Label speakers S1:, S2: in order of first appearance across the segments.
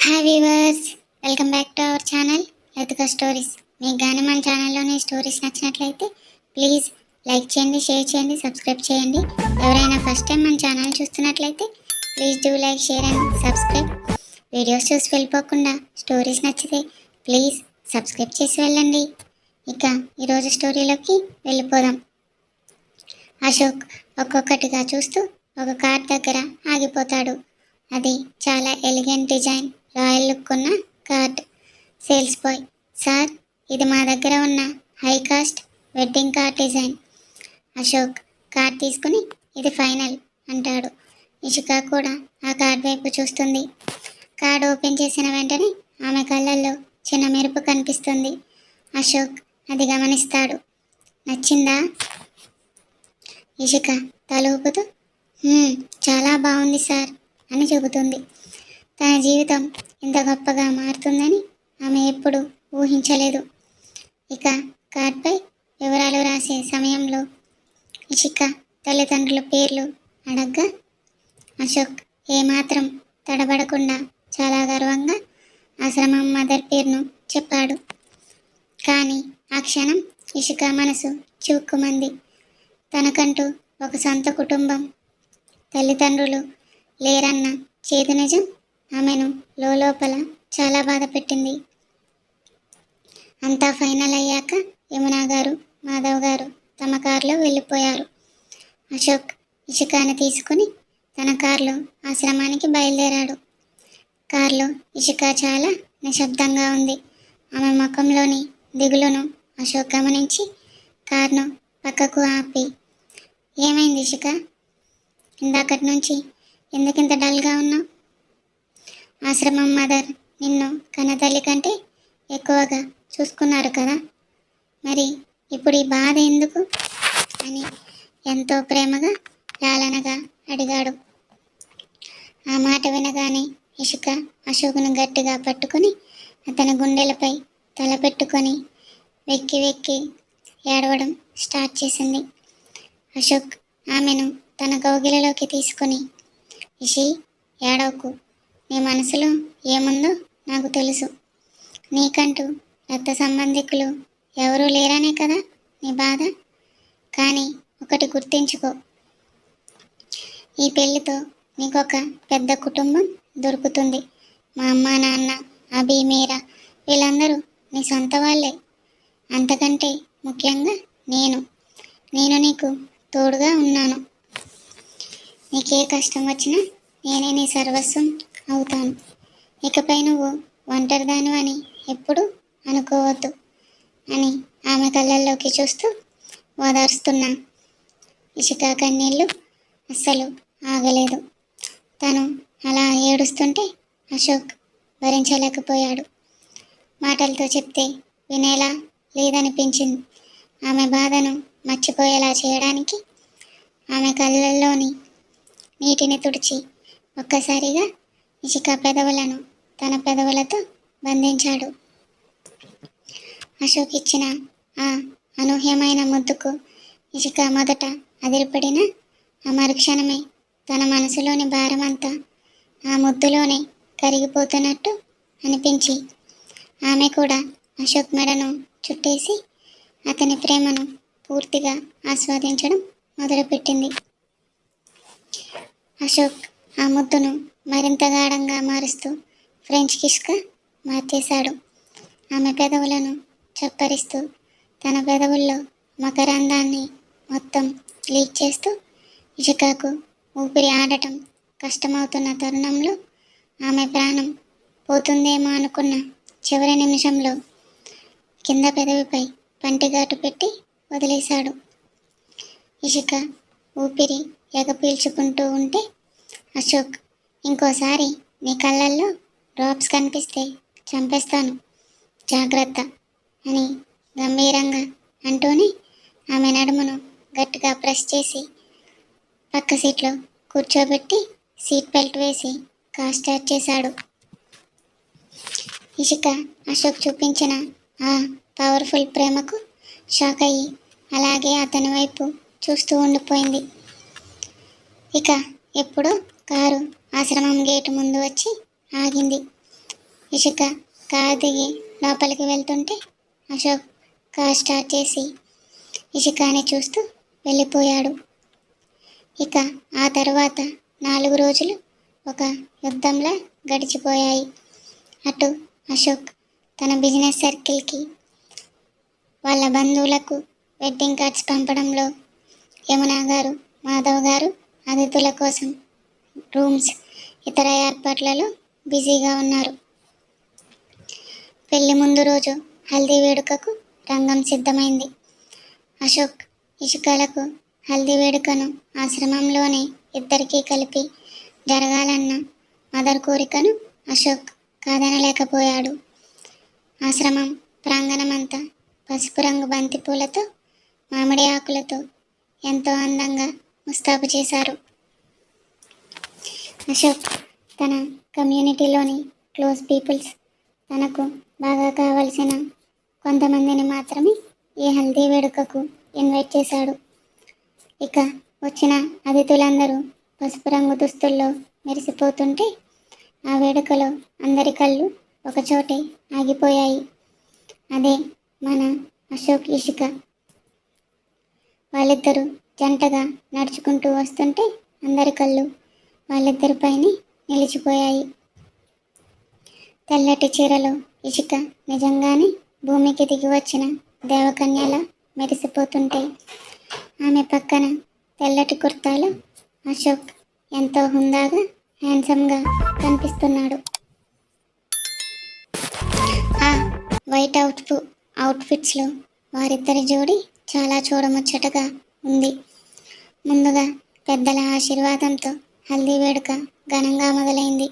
S1: Hi weavers, welcome back to our channel Latika stories. మీకు కానీ మన ఛానల్లోని స్టోరీస్ నచ్చినట్లయితే ప్లీజ్ లైక్ చేయండి, షేర్ చేయండి, సబ్స్క్రైబ్ చేయండి. ఎవరైనా ఫస్ట్ టైం మన ఛానల్ చూస్తున్నట్లయితే please do like, share and subscribe. Videos చూసి వెళ్ళిపోకుండా స్టోరీస్ నచ్చితే ప్లీజ్ సబ్స్క్రైబ్ చేసి వెళ్ళండి. ఇక ఈరోజు స్టోరీలోకి వెళ్ళిపోదాం. అశోక్ ఒక్కొక్కటిగా చూస్తూ ఒక కార్ దగ్గర ఆగిపోతాడు. అది చాలా ఎలిగెంట్ డిజైన్, రాయల్ లుక్ ఉన్న కార్డ్. సేల్స్ బాయ్: సార్, ఇది మా దగ్గర ఉన్న high cost wedding card design. Ashok card తీసుకుని ఇది ఫైనల్ అంటాడు. ఇషిక కూడా ఆ కార్డ్ వైపు చూస్తుంది. కార్డ్ ఓపెన్ చేసిన వెంటనే ఆమె కళ్ళల్లో చిన్న మెరుపు కనిపిస్తుంది. అశోక్ అది గమనిస్తాడు. నచ్చిందా? ఇషిక తల ఊపుతూ చాలా బాగుంది సార్ అని చెబుతుంది. తన జీవితం ఇంత గొప్పగా మారుతుందని ఆమె ఎప్పుడు ఊహించలేదు. ఇక కార్డ్పై వివరాలు రాసే సమయంలో ఇషిక తల్లిదండ్రుల పేర్లు అడగ్గా అశోక్ ఏమాత్రం తడబడకుండా చాలా గర్వంగా ఆశ్రమం మదర్ పేరును చెప్పాడు. కానీ ఆ క్షణం ఇషిక మనసు చివుక్కుమంది. తనకంటూ ఒక సొంత కుటుంబం, తల్లిదండ్రులు లేరన్న చేదు నిజం ఆమెను లోపల చాలా బాధ పెట్టింది. అంతా ఫైనల్ అయ్యాక యమునా గారు, మాధవ్ గారు తమ కారులో వెళ్ళిపోయారు. అశోక్ ఇషికాని తీసుకుని తన కారులో ఆశ్రమానికి బయలుదేరాడు. కారులో ఇషిక చాలా నిశ్శబ్దంగా ఉంది. ఆమె ముఖంలోని దిగులును అశోక్ గమనించి కారును పక్కకు ఆపి, ఏమైంది ఇషిక? ఇందాకటి నుంచి ఎందుకింత డల్గా ఉన్నావు? ఆశ్రమం మదర్ నిన్ను కన్నతల్లి కంటే ఎక్కువగా చూసుకున్నారు కదా, మరి ఇప్పుడు ఈ బాధ ఎందుకు అని ఎంతో ప్రేమగా లాలనగా అడిగాడు. ఆ మాట వినగానే ఇషిక అశోకును గట్టిగా పట్టుకొని అతని గుండెలపై తల పెట్టుకొని వెక్కి వెక్కి ఏడవడం స్టార్ట్ చేసింది. అశోక్ ఆమెను తన కౌగిలిలోకి తీసుకుని, ఇషి ఏడవకు, నీ మనసులో ఏముందో నాకు తెలుసు. నీకంటూ రక్త సంబంధికులు ఎవరూ లేరనే కదా నీ బాధ. కానీ ఒకటి గుర్తించుకో, ఈ పెళ్లితో నీకొక పెద్ద కుటుంబం దొరుకుతుంది. మా అమ్మ, నాన్న, అభి, మీరా వీళ్ళందరూ నీ సొంత వాళ్ళే. అంతకంటే ముఖ్యంగా నేను నీకు తోడుగా ఉన్నాను. నీకే కష్టం వచ్చినా నేనే నీ సర్వస్వం అవుతాను. ఇకపై నువ్వు ఒంటరిదాను అని ఎప్పుడు అనుకోవద్దు అని ఆమె కళ్ళల్లోకి చూస్తూ ఓదార్స్తున్నా. ఇషిక కన్నీళ్ళు అస్సలు ఆగలేదు. తను అలా ఏడుస్తుంటే అశోక్ భరించలేకపోయాడు. మాటలతో చెప్తే వినేలా లేదనిపించింది. ఆమె బాధను మర్చిపోయేలా చేయడానికి ఆమె కళ్ళల్లోని నీటిని తుడిచి ఒక్కసారిగా ఇషిక పెదవులను తన పెదవులతో బంధించాడు. అశోక్ ఇచ్చిన ఆ అనూహ్యమైన ముద్దుకు ఇషిక మొదట అదిరిపడిన ఆ మరుక్షణమే తన మనసులోని భారమంతా ఆ ముద్దులోనే కరిగిపోతున్నట్టు అనిపించి ఆమె కూడా అశోక్ మెడను చుట్టేసి అతని ప్రేమను పూర్తిగా ఆస్వాదించడం మొదలుపెట్టింది. అశోక్ ఆ ముద్దును మరింత గాఢంగా మారుస్తూ ఫ్రెంచ్ కిస్గా మార్చేశాడు. ఆమె పెదవులను చప్పరిస్తూ తన పెదవుల్లో మకరందాన్ని మొత్తం లీక్ చేస్తూ ఇషికాకు ఊపిరి ఆడటం కష్టమవుతున్న తరుణంలో ఆమె ప్రాణం పోతుందేమో అనుకున్న చివరి నిమిషంలో కింద పెదవిపై పంటిగాటు పెట్టి వదిలేశాడు. ఇషిక ఊపిరి ఎగపీల్చుకుంటూ ఉంటే అశోక్, ఇంకోసారి నీ కళ్ళల్లో డ్రాప్స్ కనిపిస్తే చంపేస్తాను, జాగ్రత్త అని గంభీరంగా అంటూనే ఆమె నడుమును గట్టిగా ప్రెస్ చేసి పక్క సీట్లో కూర్చోబెట్టి సీట్ బెల్ట్ వేసి కార్ స్టార్ట్ చేశాడు. ఇషిక అశోక్ చూపించిన ఆ పవర్ఫుల్ ప్రేమకు షాక్ అయ్యి అలాగే అతని వైపు చూస్తూ ఉండిపోయింది. ఇక ఎప్పుడో కారు ఆశ్రమం గేటు ముందు వచ్చి ఆగింది. ఇషిక కారు దిగి లోపలికి వెళ్తుంటే అశోక్ కార్ స్టార్ట్ చేసి ఇషికాని చూస్తూ వెళ్ళిపోయాడు. ఇక ఆ తర్వాత 4 రోజులు ఒక యుద్ధంలా గడిచిపోయాయి. అటు అశోక్ తన బిజినెస్ సర్కిల్కి, వాళ్ళ బంధువులకు వెడ్డింగ్ కార్డ్స్ పంపడంలో, యమున గారు, మాధవ్ గారు అతిథుల కోసం రూమ్స్, ఇతర ఏర్పాట్లలో బిజీగా ఉన్నారు. పెళ్లి ముందు రోజు హల్దీ వేడుకకు రంగం సిద్ధమైంది. అశోక్ ఇషికలకు హల్దీ వేడుకను ఆశ్రమంలోనే ఇద్దరికీ కలిపి జరగాలన్న మదర్ కోరికను అశోక్ కాదనలేకపోయాడు. ఆశ్రమం ప్రాంగణమంతా పసుపు రంగు బంతిపూలతో, మామిడి ఆకులతో ఎంతో అందంగా ముస్తాబు చేశారు. అశోక్ తన కమ్యూనిటీలోని క్లోజ్ పీపుల్స్, తనకు బాగా కావలసిన కొంతమందిని మాత్రమే ఈ హల్దీ వేడుకకు ఇన్వైట్ చేశాడు. ఇక వచ్చిన అతిథులందరూ పసుపు రంగు దుస్తుల్లో మెరిసిపోతుంటే ఆ వేడుకలో అందరి కళ్ళు ఒకచోటే ఆగిపోయాయి. అదే మన అశోక్ ఇషిక. వాళ్ళిద్దరూ జంటగా నడుచుకుంటూ వస్తుంటే అందరి కళ్ళు వాళ్ళిద్దరిపైనే నిలిచిపోయాయి. తెల్లటి చీరలో ఇషిక నిజంగానే భూమికి దిగి వచ్చిన దేవకన్యలా మెరిసిపోతుంటే, ఆమె పక్కన తెల్లటి కుర్తాలో అశోక్ ఎంతో హుందాగా, హ్యాండ్సమ్గా కనిపిస్తున్నాడు. ఆ వైట్ అవుట్ఫిట్స్లో వారిద్దరి జోడి చాలా చూడముచ్చటగా ఉంది. ముందుగా పెద్దల ఆశీర్వాదంతో హల్దీ వేడుక ఘనంగా మొదలైంది.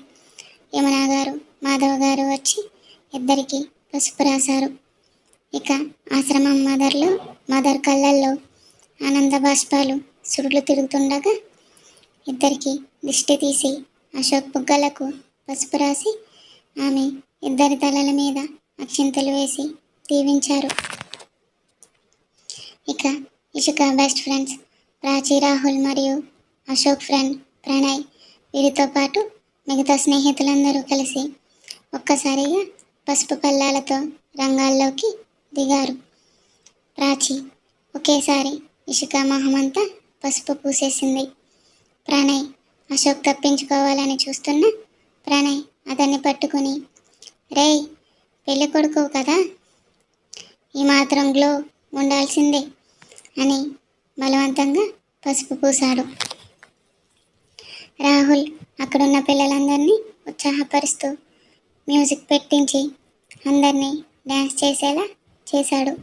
S1: యమున గారు, మాధవ్ గారు వచ్చి ఇద్దరికి పసుపు రాశారు. ఇక ఆశ్రమం మదర్ కళ్ళల్లో ఆనంద బాష్పాలు సుడులు తిరుగుతుండగా ఇద్దరికి దిష్టి తీసి అశోక్ బుగ్గలకు పసుపు రాసి ఆమె ఇద్దరి తలల మీద అక్షింతలు వేసి దీవించారు. ఇక ఇషిక బెస్ట్ ఫ్రెండ్స్ ప్రాచీ, రాహుల్ మరియు అశోక్ ఫ్రెండ్ ప్రణయ్, వీరితో పాటు మిగతా స్నేహితులందరూ కలిసి ఒక్కసారిగా పసుపు పల్లాలతో రంగాల్లోకి దిగారు. ప్రాచీ ఒకేసారి ఇషిక మొహమంతా పసుపు పూసేసింది. ప్రణయ్ అశోక్ తప్పించుకోవాలని చూస్తున్న ప్రణయ్ అతన్ని పట్టుకుని, రేయ్ పెళ్ళి కొడుకు కదా, ఈ మాత్రం గ్లో ఉండాల్సిందే అని బలవంతంగా పసుపు పూశాడు. రాహుల్ అక్కడున్న పిల్లలందరినీ ఉత్సాహపరుస్తూ మ్యూజిక్ పెట్టించి అందరినీ డ్యాన్స్ చేసేలా చేశాడు.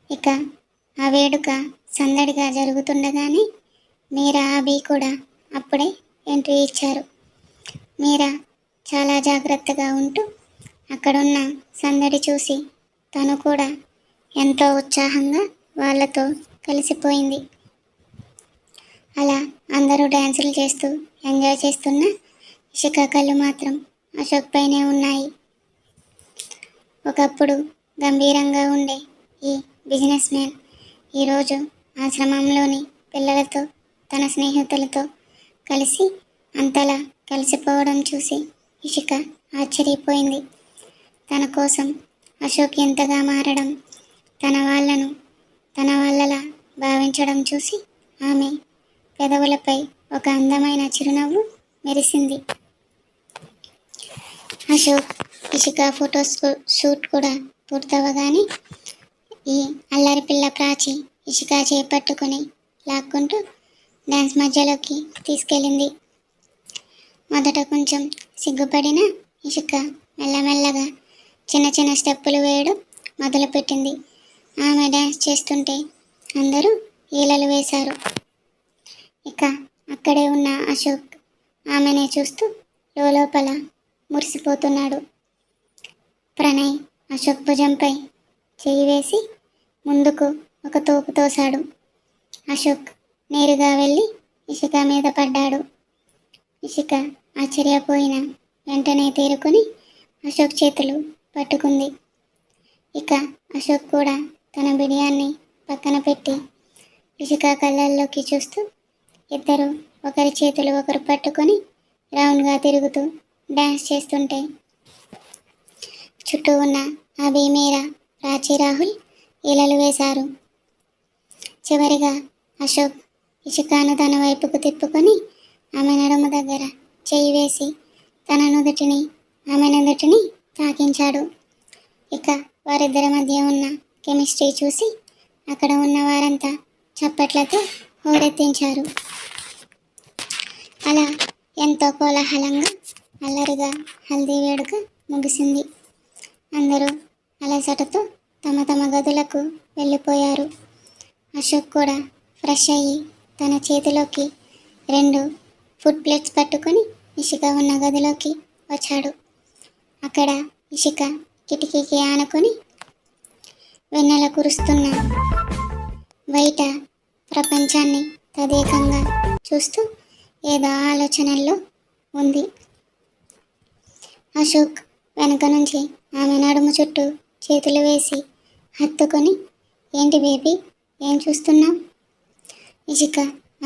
S1: ఇక ఆ వేడుక సందడిగా జరుగుతుండగానే మీరా, అభి కూడా అప్పుడే ఎంట్రీ ఇచ్చారు. మీరా చాలా జాగ్రత్తగా ఉంటూ అక్కడున్న సందడి చూసి తను కూడా ఎంతో ఉత్సాహంగా వాళ్ళతో కలిసిపోయింది. అలా అందరూ డ్యాన్సులు చేస్తూ ఎంజాయ్ చేస్తున్న ఇషిక కళ్ళు మాత్రం అశోక్ పైనే ఉన్నాయి. ఒకప్పుడు గంభీరంగా ఉండే ఈ బిజినెస్ మ్యాన్ ఈరోజు ఆశ్రమంలోని పిల్లలతో, తన స్నేహితులతో కలిసి అంతలా కలిసిపోవడం చూసి ఇషిక ఆశ్చర్యపోయింది. తన కోసం అశోక్ ఎంతగా మారడం, తన వాళ్ళలా భావించడం చూసి ఆమె పెదవులపై ఒక అందమైన చిరునవ్వు మెరిసింది. అశోక్ ఇషిక ఫొటోస్ షూట్ కూడా పూర్తవగానే ఈ అల్లరి పిల్ల ప్రాచి ఇషిక చేపట్టుకుని లాక్కుంటూ డ్యాన్స్ మధ్యలోకి తీసుకెళ్ళింది. మొదట కొంచెం సిగ్గుపడిన ఇషిక మెల్లమెల్లగా చిన్న చిన్న స్టెప్పులు వేయడం మొదలుపెట్టింది. ఆమె డ్యాన్స్ చేస్తుంటే అందరూ ఈలలు వేశారు. ఇక అక్కడే ఉన్న అశోక్ ఆమెనే చూస్తూ లోపల మురిసిపోతున్నాడు. ప్రణయ్ అశోక్ భుజంపై చేయి వేసి ముందుకు ఒక తోపు తోశాడు. అశోక్ నేరుగా వెళ్ళి ఇషిక మీద పడ్డాడు. ఇషిక ఆశ్చర్యపోయిన వెంటనే తేరుకొని అశోక్ చేతులు పట్టుకుంది. ఇక అశోక్ కూడా తన బిడియాన్ని పక్కన పెట్టి ఇషిక కళ్ళల్లోకి చూస్తూ ఇద్దరు ఒకరి చేతులు ఒకరు పట్టుకొని రౌండ్గా తిరుగుతూ డ్యాన్స్ చేస్తుంటే చుట్టూ ఉన్న అభి, మీరా, ప్రాచి, రాహుల్ ఈలలు వేశారు. చివరిగా అశోక్ ఇషికాను తన వైపుకు తిప్పుకొని ఆమె నడుము దగ్గర చెయ్యి వేసి తన ఆమె నుదుటిని తాకించాడు. ఇక వారిద్దరి మధ్య ఉన్న కెమిస్ట్రీ చూసి అక్కడ ఉన్న వారంతా చప్పట్లతో హోరెత్తించారు. అలా ఎంతో కోలాహలంగా అల్లరిగా హల్దీ వేడుక ముగిసింది. అందరూ అలసటతో తమ తమ గదులకు వెళ్ళిపోయారు. అశోక్ కూడా ఫ్రెష్ అయ్యి తన చేతిలోకి 2 ఫుడ్ ప్లేట్స్ పట్టుకొని ఇషిక ఉన్న గదిలోకి వచ్చాడు. అక్కడ ఇషిక కిటికీకి ఆనుకొని వెన్నెల కురుస్తున్న బయట ప్రపంచాన్ని తదేకంగా చూస్తూ ఏదో ఆలోచనల్లో ఉంది. అశోక్ వెనక నుంచి ఆమె నడుము చుట్టూ చేతులు వేసి హత్తుకొని, ఏంటి బేబీ, ఏం చూస్తున్నావు? ఇషిక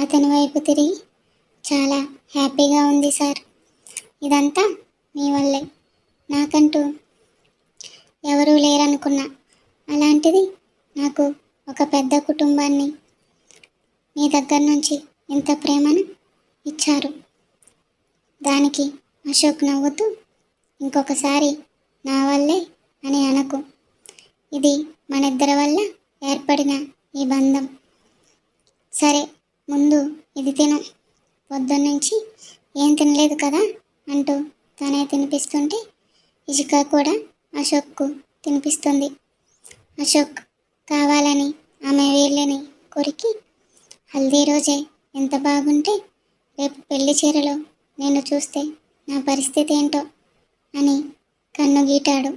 S1: అతని వైపు తిరిగి, చాలా హ్యాపీగా ఉంది సార్. ఇదంతా మీ వల్లే. నాకంటూ ఎవరూ లేరనుకున్నా. అలాంటిది నాకు ఒక పెద్ద కుటుంబాన్ని మీ దగ్గర నుంచి ఇంత ప్రేమను ఇచ్చారు. దానికి అశోక్ నవ్వుతూ, ఇంకొకసారి నా వల్లే అని అనకు. ఇది మనిద్దరి వల్ల ఏర్పడిన ఈ బంధం. సరే, ముందు ఇది తిను. పొద్దున్నుంచి ఏం తినలేదు కదా అంటూ తనే తినిపిస్తుంటే ఇషిక కూడా అశోక్కు తినిపిస్తుంది. అశోక్ కావాలని ఆమె వేళ్ళని కొరికి, హల్దీ రోజే ఎంత బాగుంటే రేపు పెళ్లి చీరలో నేను చూస్తే నా పరిస్థితి ఏంటో అని కన్ను గీటాడు.